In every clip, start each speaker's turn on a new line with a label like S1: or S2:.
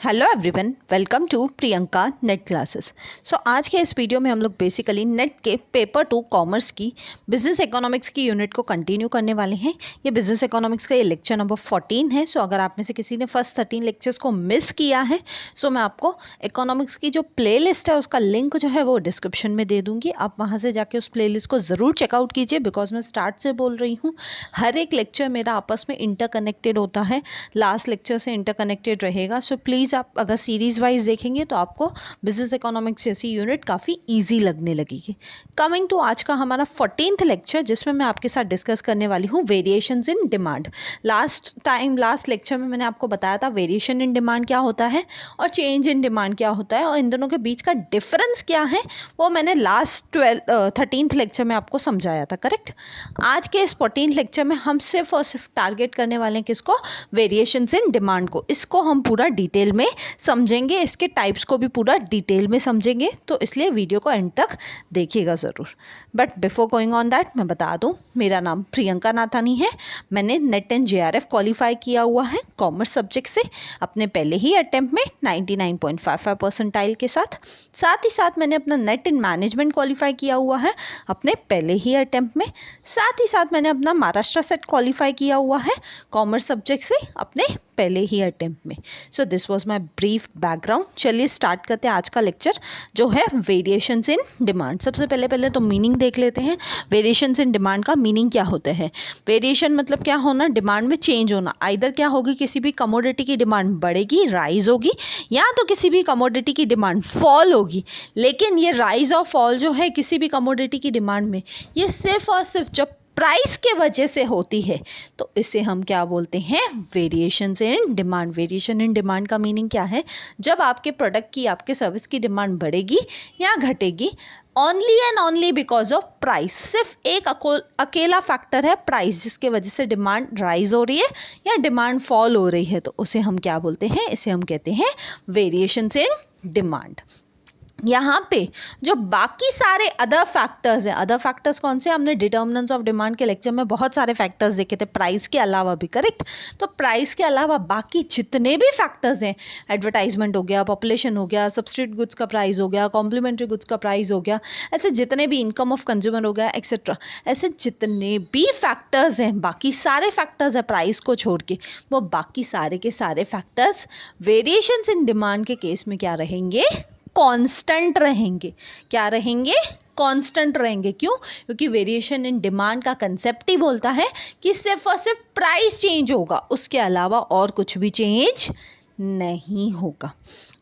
S1: Hello everyone, welcome to Priyanka net classes. So आज के इस वीडियो में हम लोग बेसिकली नेट के पेपर 2 कॉमर्स की बिजनेस इकोनॉमिक्स की यूनिट को कंटिन्यू करने वाले हैं। ये बिजनेस इकोनॉमिक्स का ये लेक्चर नंबर 14 है। सो अगर आप में से किसी ने फर्स्ट 13 लेक्चर्स को मिस किया है, सो मैं आपको इकोनॉमिक्स की जो प्लेलिस्ट है उसका लिंक जो है वो डिस्क्रिप्शन में दे दूँगी। आप वहाँ से जाके उस प्लेलिस्ट को ज़रूर चेकआउट कीजिए, बिकॉज मैं स्टार्ट से बोल रही हूँ, हर एक लेक्चर मेरा आपस में इंटरकनेक्टेड होता है, लास्ट लेक्चर से इंटरकनेक्टेड रहेगा। सो प्लीज़ आप अगर सीरीज़ वाइज देखेंगे तो आपको बिजनेस इकोनॉमिक्स जैसी यूनिट काफ़ी इजी लगने लगेगी। कमिंग टू आज का हमारा 14th लेक्चर, जिसमें मैं आपके साथ डिस्कस करने वाली हूँ variations in demand. Last lecture में मैंने आपको बताया था वेरिएशन इन डिमांड क्या होता है और चेंज इन डिमांड क्या होता है, और इन दोनों के बीच का डिफरेंस क्या है वो मैंने लास्ट 13th लेक्चर में आपको समझाया था, करेक्ट। आज के इस 14th लेक्चर में हम सिर्फ और सिर्फ टारगेट करने वाले हैं किसको? वेरिएशंस इन डिमांड को। इसको हम पूरा डिटेल में समझेंगे, इसके टाइप्स को भी पूरा डिटेल में समझेंगे, तो इसलिए वीडियो को एंड तक देखिएगा ज़रूर। But before going on that मैं बता दूं, मेरा नाम प्रियंका नाथानी है। मैंने नेट एंड जेआरएफ क्वालिफाई किया हुआ है कॉमर्स सब्जेक्ट से अपने पहले ही अटेम्प्ट में 99.55 परसेंटाइल के साथ। साथ ही साथ मैंने अपना नेट एंड मैनेजमेंट क्वालिफाई किया हुआ है अपने पहले ही अटेम्प्ट में। साथ ही साथ मैंने अपना महाराष्ट्र सेट क्वालिफाई किया हुआ है कॉमर्स सब्जेक्ट से अपने पहले ही अटेम्प्ट में। So this was my brief background. चलिए स्टार्ट करते हैं आज का लेक्चर जो है वेरिएशंस इन डिमांड। सबसे पहले तो मीनिंग देख लेते हैं। वेरिएशंस इन डिमांड का मीनिंग क्या होता है? वेरिएशन मतलब क्या होना? डिमांड में चेंज होना। आइदर क्या होगी, किसी भी कमोडिटी की डिमांड बढ़ेगी, राइज होगी, या तो किसी भी कमोडिटी की डिमांड फॉल होगी। लेकिन ये राइज और फॉल जो है किसी भी कमोडिटी की डिमांड में, ये सिर्फ और सिर्फ जब प्राइस के वजह से होती है, तो इसे हम क्या बोलते हैं? Variations in demand. Variation in demand का मीनिंग क्या है? जब आपके प्रोडक्ट की, आपके सर्विस की डिमांड बढ़ेगी या घटेगी, only and only because of price. सिर्फ एक अकेला फैक्टर है प्राइस, जिसके वजह से डिमांड राइज हो रही है या डिमांड फॉल हो रही है, तो उसे हम क्या बोलते हैं? इसे हम कहते हैं वेरिएशंस इन डिमांड। यहाँ पे जो बाकी सारे अदर फैक्टर्स हैं, अदर फैक्टर्स कौन से? हमने डिटर्मिनेंट्स ऑफ डिमांड के लेक्चर में बहुत सारे फैक्टर्स देखे थे, प्राइस के अलावा भी, करेक्ट। तो प्राइस के अलावा बाकी जितने भी फैक्टर्स हैं, एडवर्टाइजमेंट हो गया, पॉपुलेशन हो गया, सब्स्टिट्यूट गुड्स का प्राइस हो गया, कॉम्प्लीमेंट्री गुड्स का प्राइस हो गया, ऐसे जितने भी, इनकम ऑफ कंज्यूमर हो गया, एक्सेट्रा, ऐसे जितने भी फैक्टर्स हैं, बाकी सारे फैक्टर्स हैं प्राइस को छोड़ के, वो बाकी सारे के सारे फैक्टर्स वेरिएशंस इन डिमांड के केस में क्या रहेंगे? कांस्टेंट रहेंगे। क्या रहेंगे? कांस्टेंट रहेंगे। क्यों? क्योंकि वेरिएशन इन डिमांड का कंसेप्ट ही बोलता है कि सिर्फ और सिर्फ प्राइस चेंज होगा, उसके अलावा और कुछ भी चेंज नहीं होगा।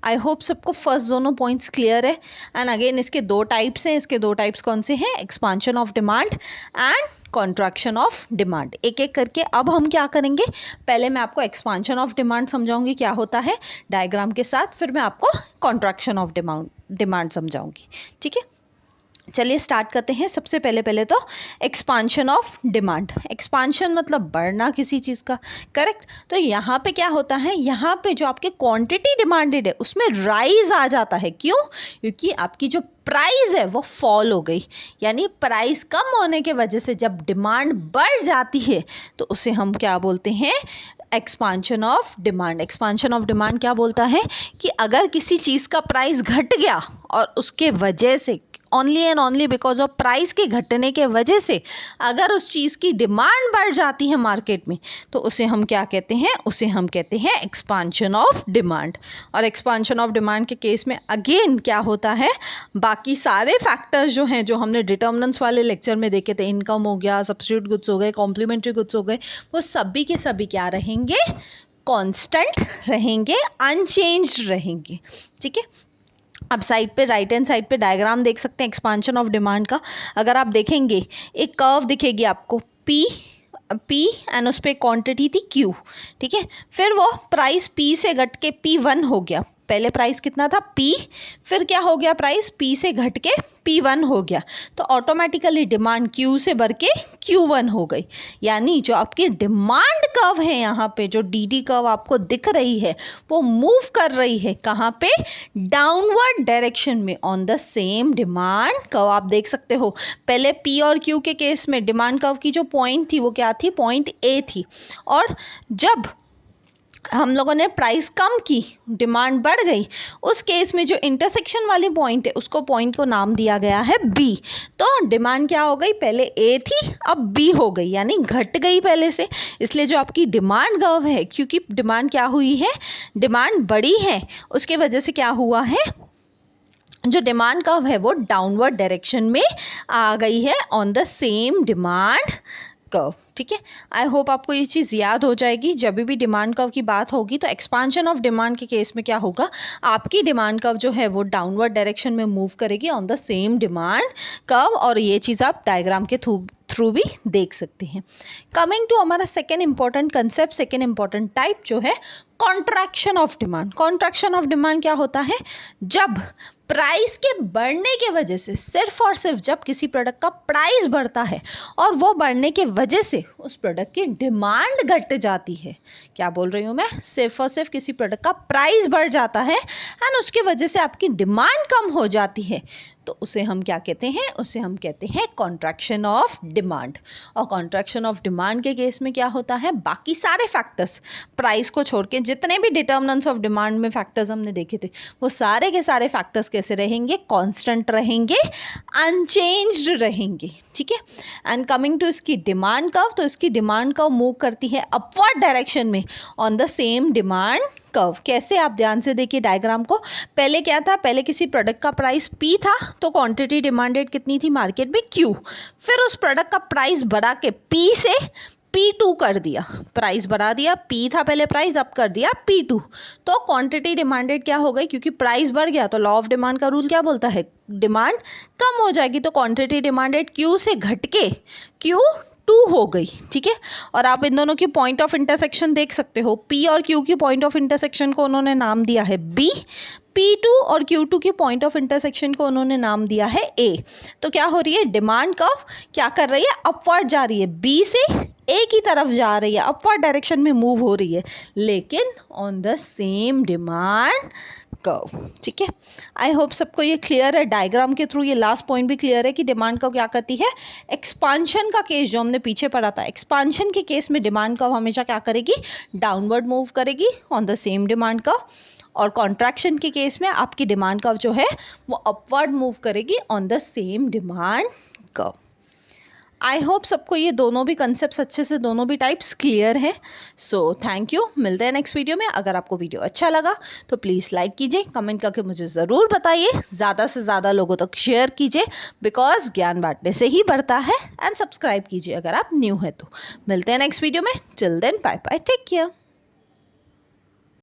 S1: आई होप सबको फर्स्ट दोनों पॉइंट्स क्लियर है। एंड अगेन इसके दो टाइप्स हैं। इसके दो टाइप्स कौन से हैं? Expansion of demand and contraction of demand. एक एक करके अब हम क्या करेंगे, पहले मैं आपको एक्सपांशन ऑफ डिमांड समझाऊंगी क्या होता है डायग्राम के साथ, फिर मैं आपको कॉन्ट्रैक्शन ऑफ डिमांड समझाऊंगी, ठीक है। चलिए स्टार्ट करते हैं। सबसे पहले तो एक्सपांशन ऑफ डिमांड। एक्सपांशन मतलब बढ़ना किसी चीज़ का, करेक्ट। तो यहाँ पे क्या होता है, यहाँ पे जो आपके क्वांटिटी डिमांडेड है उसमें राइज आ जाता है। क्यों? क्योंकि आपकी जो प्राइस है वो फॉल हो गई, यानी प्राइस कम होने के वजह से जब डिमांड बढ़ जाती है तो उसे हम क्या बोलते हैं? Expansion of demand. Expansion of demand क्या बोलता है कि अगर किसी चीज़ का प्राइस घट गया और उसके वजह से, only and only because of price के घटने के वजह से अगर उस चीज़ की डिमांड बढ़ जाती है मार्केट में, तो उसे हम क्या कहते हैं? उसे हम कहते हैं एक्सपांशन ऑफ डिमांड। और एक्सपांशन ऑफ डिमांड के केस में अगेन क्या होता है, बाकी सारे फैक्टर्स जो हैं, जो हमने डिटर्मिनेंट्स वाले लेक्चर में देखे थे, इनकम हो गया, सब्स्टिट्यूट गुड्स हो गए, कॉम्प्लीमेंट्री गुड्स हो गए, वो सभी के सभी क्या रहेंगे? कांस्टेंट रहेंगे, अनचेंज्ड रहेंगे, ठीक है। अब साइड पे, राइट हैंड साइड पे डायग्राम देख सकते हैं एक्सपांशन ऑफ डिमांड का। अगर आप देखेंगे एक कर्व दिखेगी आपको, पी एंड उस पर क्वांटिटी थी Q, ठीक है। फिर वो प्राइस P से घट के P1 हो गया। पहले प्राइस कितना था? P, फिर क्या हो गया? प्राइस P से घट के P1 हो गया, तो ऑटोमेटिकली डिमांड Q से बढ़ के Q1 हो गई। यानी जो आपकी डिमांड कर्व है, यहाँ पे जो DD कर्व आपको दिख रही है, वो मूव कर रही है कहाँ पे? डाउनवर्ड डायरेक्शन में, on the same demand curve. आप देख सकते हो पहले P और Q के केस में डिमांड कर्व की जो पॉइंट थी वो क्या थी? पॉइंट A थी। और जब हम लोगों ने प्राइस कम की, डिमांड बढ़ गई, उस केस में जो इंटरसेक्शन वाली पॉइंट है उसको पॉइंट को नाम दिया गया है बी। तो डिमांड क्या हो गई, पहले ए थी अब बी हो गई, यानी घट गई पहले से। इसलिए जो आपकी डिमांड कर्व है, क्योंकि डिमांड क्या हुई है, डिमांड बढ़ी है, उसके वजह से क्या हुआ है, जो डिमांड कर्व है वो डाउनवर्ड डायरेक्शन में आ गई है on the same demand curve. ठीक है, आई होप आपको ये चीज़ याद हो जाएगी। जब भी डिमांड कर्व की बात होगी तो एक्सपांशन ऑफ डिमांड के केस में क्या होगा, आपकी डिमांड कर्व जो है वो डाउनवर्ड डायरेक्शन में मूव करेगी on the same demand curve, और ये चीज़ आप डायग्राम के थ्रू भी देख सकते हैं। कमिंग टू हमारा second important concept, second important type जो है contraction of demand. Contraction of demand क्या होता है, जब प्राइस के बढ़ने के वजह से, सिर्फ और सिर्फ जब किसी प्रोडक्ट का प्राइस बढ़ता है और वो बढ़ने के वजह से उस प्रोडक्ट की डिमांड घट जाती है। क्या बोल रही हूँ मैं, सिर्फ और सिर्फ किसी प्रोडक्ट का प्राइस बढ़ जाता है एंड उसके वजह से आपकी डिमांड कम हो जाती है, तो उसे हम क्या कहते हैं, उसे हम कहते हैं कॉन्ट्रैक्शन ऑफ डिमांड। और कॉन्ट्रैक्शन ऑफ डिमांड के केस में क्या होता है, बाकी सारे फैक्टर्स, प्राइस को छोड़ के जितने भी डिटर्मिनेंट्स ऑफ डिमांड में फैक्टर्स हमने देखे थे, वो सारे के सारे फैक्टर्स कैसे रहेंगे, कांस्टेंट रहेंगे, अनचेंज्ड रहेंगे। ठीक है, एंड कमिंग टू इसकी डिमांड कर्व, तो इसकी डिमांड कर्व मूव करती है अपवर्ड डायरेक्शन में on the same demand curve. कैसे, आप ध्यान से देखिए डायग्राम को। पहले क्या था, पहले किसी प्रोडक्ट का प्राइस P था तो क्वांटिटी डिमांडेड कितनी थी मार्केट में, Q। फिर उस प्रोडक्ट का प्राइस बढ़ा के P से P2 कर दिया, प्राइस बढ़ा दिया, P था पहले प्राइस, अब कर दिया P2, तो क्वांटिटी डिमांडेड क्या हो गई, क्योंकि प्राइस बढ़ गया तो लॉ ऑफ डिमांड का रूल क्या बोलता है, डिमांड कम हो जाएगी, तो क्वांटिटी डिमांडेड Q से घट के Q2 हो गई। ठीक है, और आप इन दोनों की पॉइंट ऑफ इंटरसेक्शन देख सकते हो, P और Q की पॉइंट ऑफ इंटरसेक्शन को उन्होंने नाम दिया है B, P2 और Q2 की पॉइंट ऑफ इंटरसेक्शन को उन्होंने नाम दिया है A। तो क्या हो रही है, डिमांड कर्व क्या कर रही है, अपवर्ड जा रही है, B से A की तरफ जा रही है, अपवर्ड डायरेक्शन में मूव हो रही है, लेकिन on the same demand curve. ठीक है, आई होप सबको ये क्लियर है। डायग्राम के थ्रू ये लास्ट पॉइंट भी क्लियर है कि डिमांड कर्व क्या करती है, एक्सपांशन का केस जो हमने पीछे पढ़ा था, एक्सपांशन के केस में डिमांड कर्व हमेशा क्या करेगी, डाउनवर्ड मूव करेगी on the same demand curve, और कॉन्ट्रैक्शन के केस में आपकी डिमांड कर्व जो है वो अपवर्ड मूव करेगी on the same demand curve. I hope सबको ये दोनों भी कंसेप्ट अच्छे से, दोनों भी टाइप्स क्लियर हैं। सो थैंक यू, मिलते हैं नेक्स्ट वीडियो में। अगर आपको वीडियो अच्छा लगा तो प्लीज़ लाइक कीजिए, कमेंट करके मुझे ज़रूर बताइए, ज़्यादा से ज़्यादा लोगों तक शेयर कीजिए, बिकॉज ज्ञान बांटने से ही बढ़ता है, एंड सब्सक्राइब कीजिए अगर आप न्यू है तो। मिलते हैं नेक्स्ट वीडियो में, till then bye bye, take care.